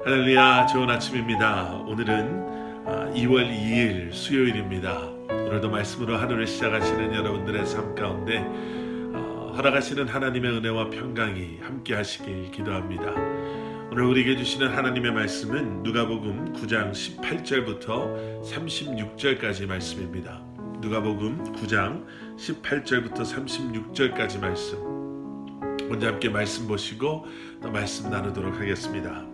할렐루야, 좋은 아침입니다. 오늘은 2월 2일 수요일입니다. 오늘도 말씀으로 하루를 시작하시는 여러분들의 삶 가운데 허락하시는 하나님의 은혜와 평강이 함께 하시길 기도합니다. 오늘 우리에게 주시는 하나님의 말씀은 누가복음 9장 18절부터 36절까지 말씀입니다. 누가복음 9장 18절부터 36절까지 말씀. 먼저 함께 말씀 보시고 또 말씀 나누도록 하겠습니다.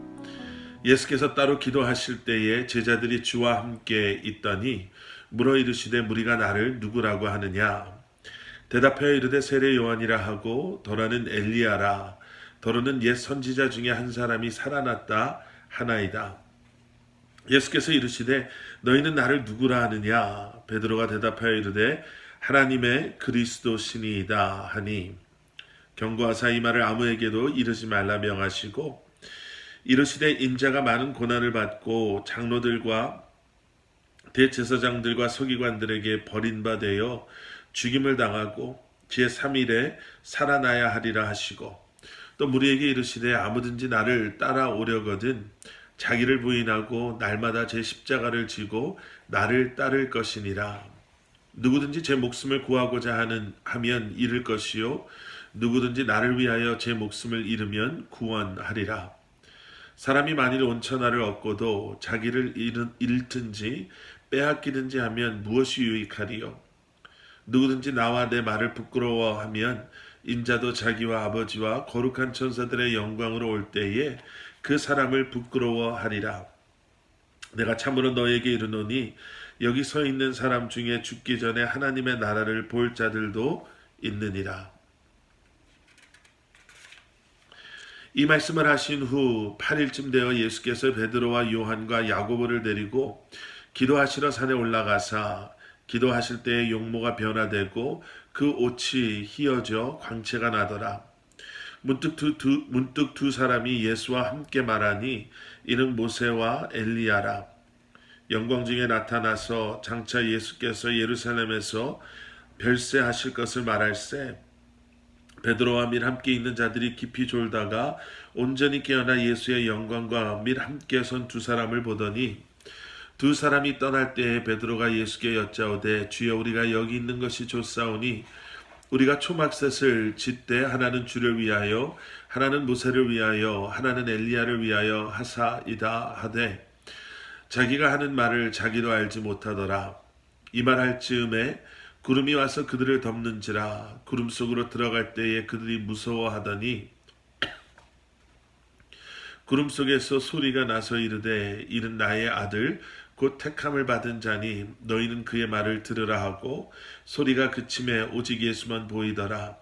예수께서 따로 기도하실 때에 제자들이 주와 함께 있더니 물어 이르시되 무리가 나를 누구라고 하느냐. 대답하여 이르되 세례 요한이라 하고 더러는 엘리야라. 더러는 옛 선지자 중에 한 사람이 살아났다 하나이다. 예수께서 이르시되 너희는 나를 누구라 하느냐. 베드로가 대답하여 이르되 하나님의 그리스도시니이다 하니 경고하사 이 말을 아무에게도 이르지 말라 명하시고 이르시되 인자가 많은 고난을 받고 장로들과 대제사장들과 서기관들에게 버림받아 죽임을 당하고 제3일에 살아나야 하리라 하시고 또 무리에게 이르시되 아무든지 나를 따라오려거든 자기를 부인하고 날마다 제 십자가를 지고 나를 따를 것이니라. 누구든지 제 목숨을 구하고자 하면 잃을 것이요 누구든지 나를 위하여 제 목숨을 잃으면 구원하리라. 사람이 만일 온천하를 얻고도 자기를 잃든지 빼앗기든지 하면 무엇이 유익하리요? 누구든지 나와 내 말을 부끄러워하면 인자도 자기와 아버지와 거룩한 천사들의 영광으로 올 때에 그 사람을 부끄러워하리라. 내가 참으로 너에게 이르노니 여기 서 있는 사람 중에 죽기 전에 하나님의 나라를 볼 자들도 있느니라. 이 말씀을 하신 후 8일쯤 되어 예수께서 베드로와 요한과 야고보를 데리고 기도하시러 산에 올라가사 기도하실 때에 용모가 변화되고 그 옷이 휘어져 광채가 나더라. 문득 두 사람이 예수와 함께 말하니 이는 모세와 엘리야라. 영광 중에 나타나서 장차 예수께서 예루살렘에서 별세하실 것을 말할세. 베드로와 및 함께 있는 자들이 깊이 졸다가 온전히 깨어나 예수의 영광과 및 함께 선 두 사람을 보더니 두 사람이 떠날 때에 베드로가 예수께 여짜오되 주여 우리가 여기 있는 것이 좋사오니 우리가 초막셋을 짓되 하나는 주를 위하여 하나는 모세를 위하여 하나는 엘리야를 위하여 하사이다 하되 자기가 하는 말을 자기도 알지 못하더라. 이 말할 즈음에 구름이 와서 그들을 덮는지라. 구름 속으로 들어갈 때에 그들이 무서워하더니 구름 속에서 소리가 나서 이르되 이는 나의 아들 곧 택함을 받은 자니 너희는 그의 말을 들으라 하고 소리가 그침에 오직 예수만 보이더라.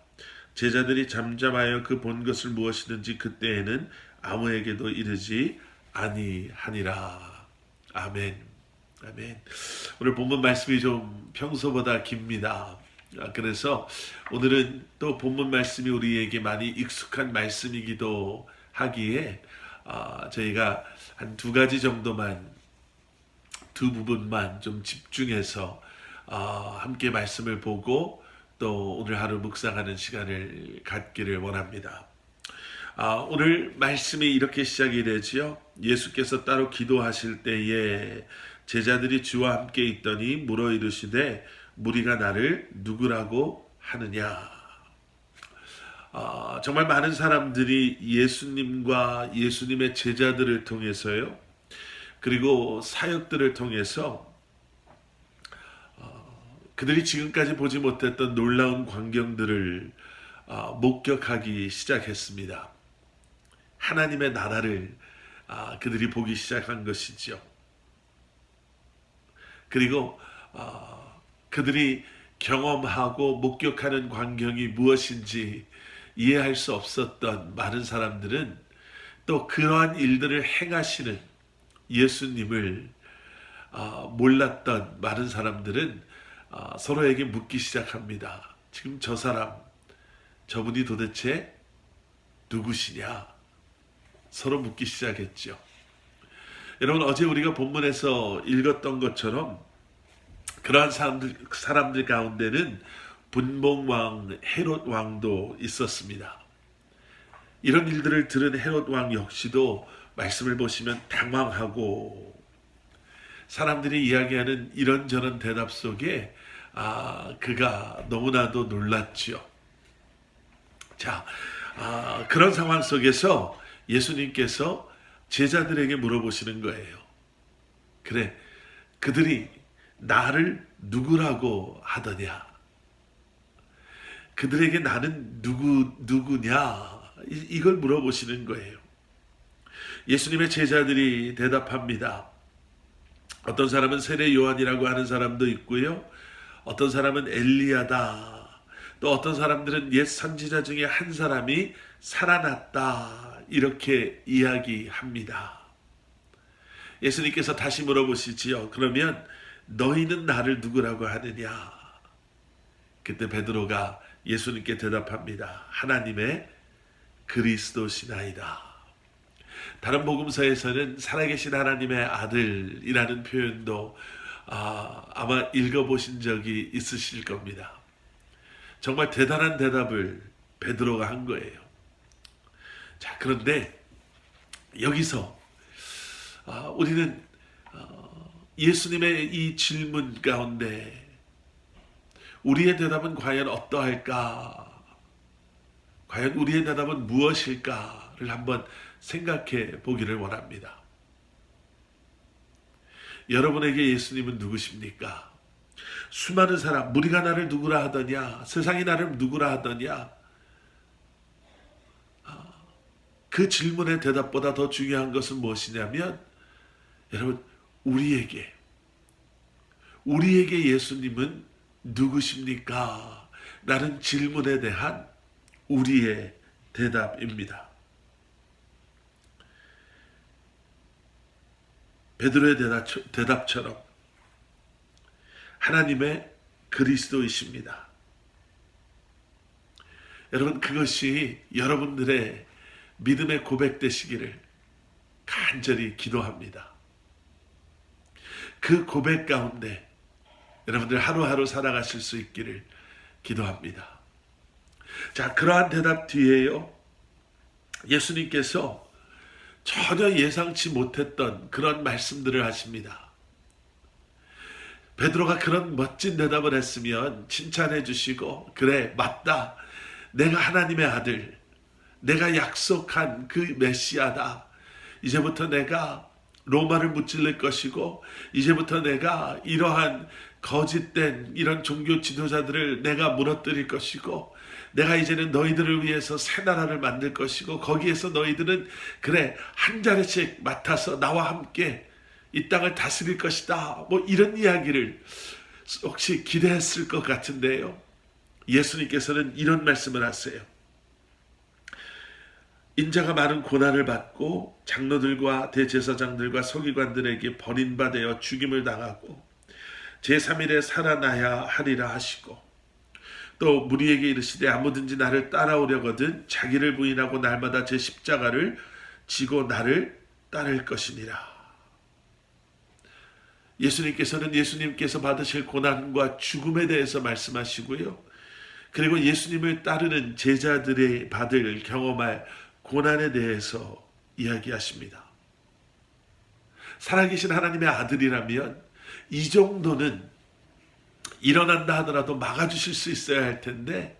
제자들이 잠잠하여 그 본 것을 무엇이든지 그때에는 아무에게도 이르지 아니하니라. 아멘. 아멘. 오늘 본문 말씀이 좀 평소보다 깁니다. 그래서 오늘은 또 본문 말씀이 우리에게 많이 익숙한 말씀이기도 하기에 저희가 한 두 가지 정도만, 두 부분만 좀 집중해서 함께 말씀을 보고 또 오늘 하루 묵상하는 시간을 갖기를 원합니다. 오늘 말씀이 이렇게 시작이 되지요. 예수께서 따로 기도하실 때에 제자들이 주와 함께 있더니 물어 이르시되 무리가 나를 누구라고 하느냐. 정말 많은 사람들이 예수님과 예수님의 제자들을 통해서요, 그리고 사역들을 통해서 그들이 지금까지 보지 못했던 놀라운 광경들을 목격하기 시작했습니다. 하나님의 나라를 그들이 보기 시작한 것이죠. 그리고 그들이 경험하고 목격하는 광경이 무엇인지 이해할 수 없었던 많은 사람들은 또 그러한 일들을 행하시는 예수님을 몰랐던 많은 사람들은 서로에게 묻기 시작합니다. 지금 저 사람, 저분이 도대체 누구시냐? 서로 묻기 시작했죠. 여러분, 어제 우리가 본문에서 읽었던 것처럼 그러한 사람들 가운데는 분봉왕 헤롯 왕도 있었습니다. 이런 일들을 들은 헤롯 왕 역시도 말씀을 보시면 당황하고 사람들이 이야기하는 이런저런 대답 속에 그가 너무나도 놀랐지요. 자, 그런 상황 속에서 예수님께서 제자들에게 물어보시는 거예요. 그래, 그들이 나를 누구라고 하더냐? 그들에게 나는 누구냐? 이걸 물어보시는 거예요. 예수님의 제자들이 대답합니다. 어떤 사람은 세례 요한이라고 하는 사람도 있고요. 어떤 사람은 엘리야다. 또 어떤 사람들은 옛 선지자 중에 한 사람이 살아났다. 이렇게 이야기합니다. 예수님께서 다시 물어보시지요. 그러면 너희는 나를 누구라고 하느냐? 그때 베드로가 예수님께 대답합니다. 하나님의 그리스도시나이다. 다른 복음서에서는 살아계신 하나님의 아들이라는 표현도 아마 읽어보신 적이 있으실 겁니다. 정말 대단한 대답을 베드로가 한 거예요. 자, 그런데 여기서 우리는 예수님의 이 질문 가운데 우리의 대답은 과연 어떠할까? 과연 우리의 대답은 무엇일까를 한번 생각해 보기를 원합니다. 여러분에게 예수님은 누구십니까? 수많은 사람, 무리가 나를 누구라 하더냐? 세상이 나를 누구라 하더냐? 그 질문의 대답보다 더 중요한 것은 무엇이냐면 여러분, 우리에게 예수님은 누구십니까? 라는 질문에 대한 우리의 대답입니다. 베드로의 대답처럼 하나님의 그리스도이십니다. 여러분, 그것이 여러분들의 믿음의 고백 되시기를 간절히 기도합니다. 그 고백 가운데 여러분들 하루하루 살아가실 수 있기를 기도합니다. 자, 그러한 대답 뒤에요, 예수님께서 전혀 예상치 못했던 그런 말씀들을 하십니다. 베드로가 그런 멋진 대답을 했으면 칭찬해 주시고, 그래, 맞다. 내가 하나님의 아들, 내가 약속한 그 메시아다. 이제부터 내가 로마를 무찔릴 것이고, 이제부터 내가 이러한 거짓된 이런 종교 지도자들을 내가 무너뜨릴 것이고, 내가 이제는 너희들을 위해서 새 나라를 만들 것이고, 거기에서 너희들은 그래 한 자리씩 맡아서 나와 함께 이 땅을 다스릴 것이다. 뭐 이런 이야기를 혹시 기대했을 것 같은데요. 예수님께서는 이런 말씀을 하세요. 인자가 많은 고난을 받고 장로들과 대제사장들과 서기관들에게 버림받아 죽임을 당하고 제3일에 살아나야 하리라 하시고, 또 무리에게 이르시되 아무든지 나를 따라오려거든 자기를 부인하고 날마다 제 십자가를 지고 나를 따를 것이니라. 예수님께서 받으실 고난과 죽음에 대해서 말씀하시고요. 그리고 예수님을 따르는 제자들이 경험할 고난에 대해서 이야기하십니다. 살아계신 하나님의 아들이라면 이 정도는 일어난다 하더라도 막아주실 수 있어야 할 텐데,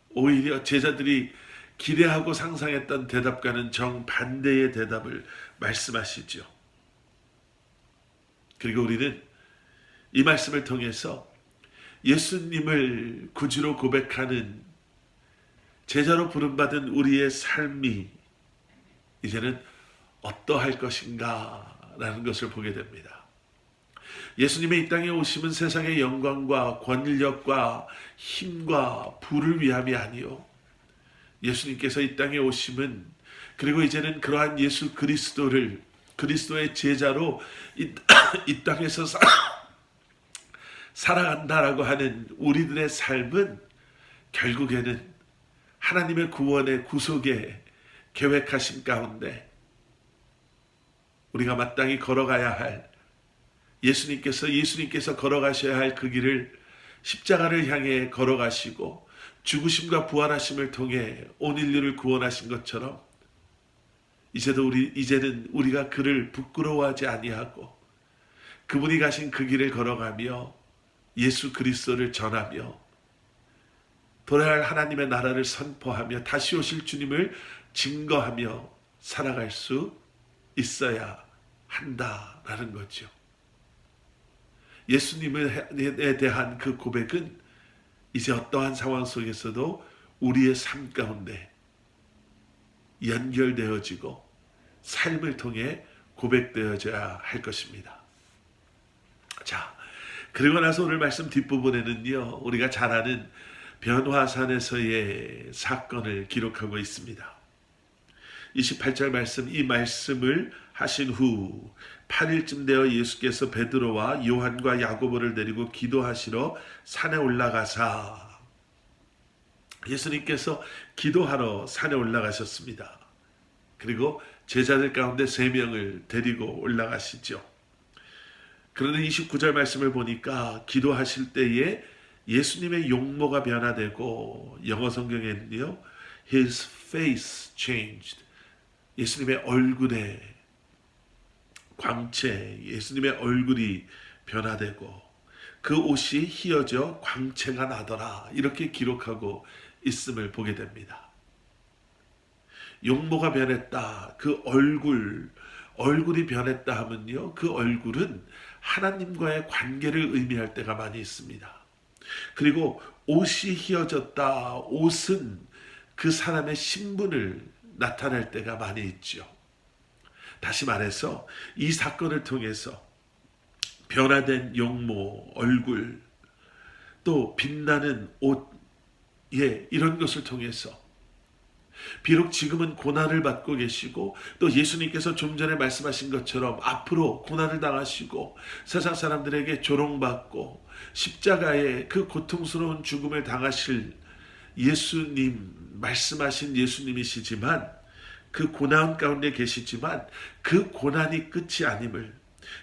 오히려 제자들이 기대하고 상상했던 대답과는 정반대의 대답을 말씀하시죠. 그리고 우리는 이 말씀을 통해서 예수님을 구주로 고백하는 제자로 부름받은 우리의 삶이 이제는 어떠할 것인가 라는 것을 보게 됩니다. 예수님의 이 땅에 오심은 세상의 영광과 권력과 힘과 부를 위함이 아니요, 예수님께서 이 땅에 오심은, 그리고 이제는 그러한 예수 그리스도의 제자로 이 땅에서 살아간다라고 하는 우리들의 삶은 결국에는 하나님의 구원의 구속의 계획하신 가운데 우리가 마땅히 걸어가야 할, 예수님께서 걸어가셔야 할 그 길을 십자가를 향해 걸어가시고 죽으심과 부활하심을 통해 온 인류를 구원하신 것처럼 이제는 우리가 그를 부끄러워하지 아니하고 그분이 가신 그 길을 걸어가며 예수 그리스도를 전하며 돌아갈 하나님의 나라를 선포하며 다시 오실 주님을 증거하며 살아갈 수 있어야 한다라는 거죠. 예수님에 대한 그 고백은 이제 어떠한 상황 속에서도 우리의 삶 가운데 연결되어지고 삶을 통해 고백되어져야 할 것입니다. 자, 그리고 나서 오늘 말씀 뒷부분에는요, 우리가 잘 아는 변화산에서의 사건을 기록하고 있습니다. 28절 말씀, 이 말씀을 하신 후 8일쯤 되어 예수께서 베드로와 요한과 야고보를 데리고 기도하시러 산에 올라가사, 예수님께서 기도하러 산에 올라가셨습니다. 그리고 제자들 가운데 3명을 데리고 올라가시죠. 그런데 29절 말씀을 보니까 기도하실 때에 예수님의 용모가 변화되고, 영어 성경에는요, His face changed. 예수님의 얼굴에 광채, 예수님의 얼굴이 변화되고 그 옷이 휘어져 광채가 나더라, 이렇게 기록하고 있음을 보게 됩니다. 용모가 변했다, 그 얼굴이 변했다 하면요, 그 얼굴은 하나님과의 관계를 의미할 때가 많이 있습니다. 그리고 옷이 휘어졌다, 옷은 그 사람의 신분을 나타낼 때가 많이 있죠. 다시 말해서 이 사건을 통해서 변화된 용모, 얼굴, 또 빛나는 옷, 이런 것을 통해서 비록 지금은 고난을 받고 계시고, 또 예수님께서 좀 전에 말씀하신 것처럼 앞으로 고난을 당하시고 세상 사람들에게 조롱받고 십자가의 그 고통스러운 죽음을 당하실 예수님, 말씀하신 예수님이시지만, 그 고난 가운데 계시지만 그 고난이 끝이 아님을,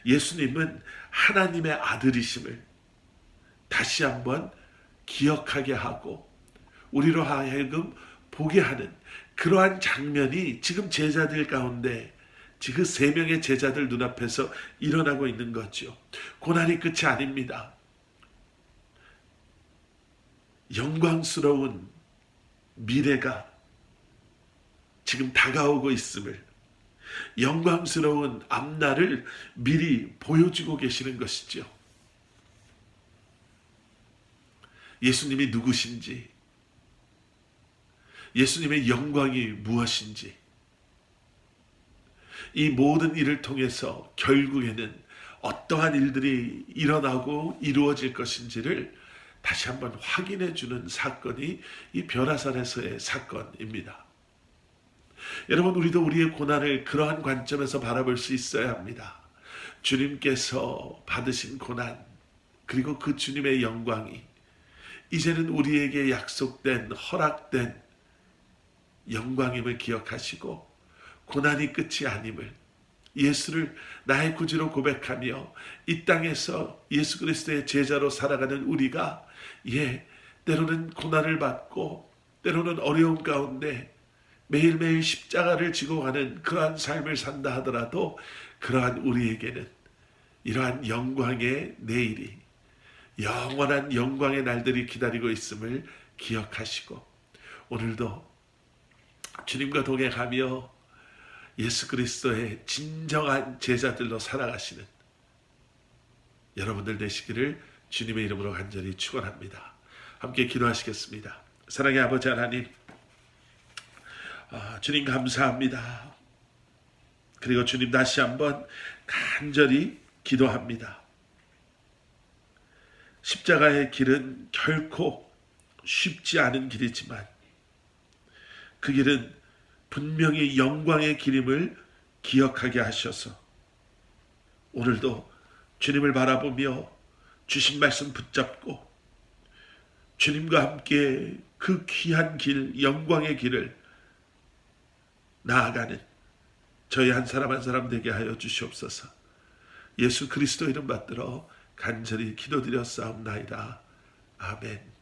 예수님은 하나님의 아들이심을 다시 한번 기억하게 하고 우리로 하여금 보게 하는 그러한 장면이 지금 제자들 가운데, 그 3명의 제자들 눈앞에서 일어나고 있는 거죠. 고난이 끝이 아닙니다. 영광스러운 미래가 지금 다가오고 있음을, 영광스러운 앞날을 미리 보여주고 계시는 것이죠. 예수님이 누구신지, 예수님의 영광이 무엇인지, 이 모든 일을 통해서 결국에는 어떠한 일들이 일어나고 이루어질 것인지를 다시 한번 확인해 주는 사건이 이 변화산에서의 사건입니다. 여러분, 우리도 우리의 고난을 그러한 관점에서 바라볼 수 있어야 합니다. 주님께서 받으신 고난, 그리고 그 주님의 영광이 이제는 우리에게 약속된, 허락된 영광임을 기억하시고, 고난이 끝이 아님을, 예수를 나의 구주로 고백하며 이 땅에서 예수 그리스도의 제자로 살아가는 우리가, 때로는 고난을 받고 때로는 어려움 가운데 매일매일 십자가를 지고 가는 그러한 삶을 산다 하더라도, 그러한 우리에게는 이러한 영광의 내일이, 영원한 영광의 날들이 기다리고 있음을 기억하시고, 오늘도 주님과 동행하며 예수 그리스도의 진정한 제자들로 살아가시는 여러분들 되시기를 주님의 이름으로 간절히 축원합니다. 함께 기도하시겠습니다. 사랑의 아버지 하나님, 주님 감사합니다. 그리고 주님, 다시 한번 간절히 기도합니다. 십자가의 길은 결코 쉽지 않은 길이지만 그 길은 분명히 영광의 길임을 기억하게 하셔서 오늘도 주님을 바라보며 주신 말씀 붙잡고 주님과 함께 그 귀한 길, 영광의 길을 나아가는 저희 한 사람 한 사람 되게 하여 주시옵소서. 예수 그리스도 이름 받들어 간절히 기도드렸사옵나이다. 아멘.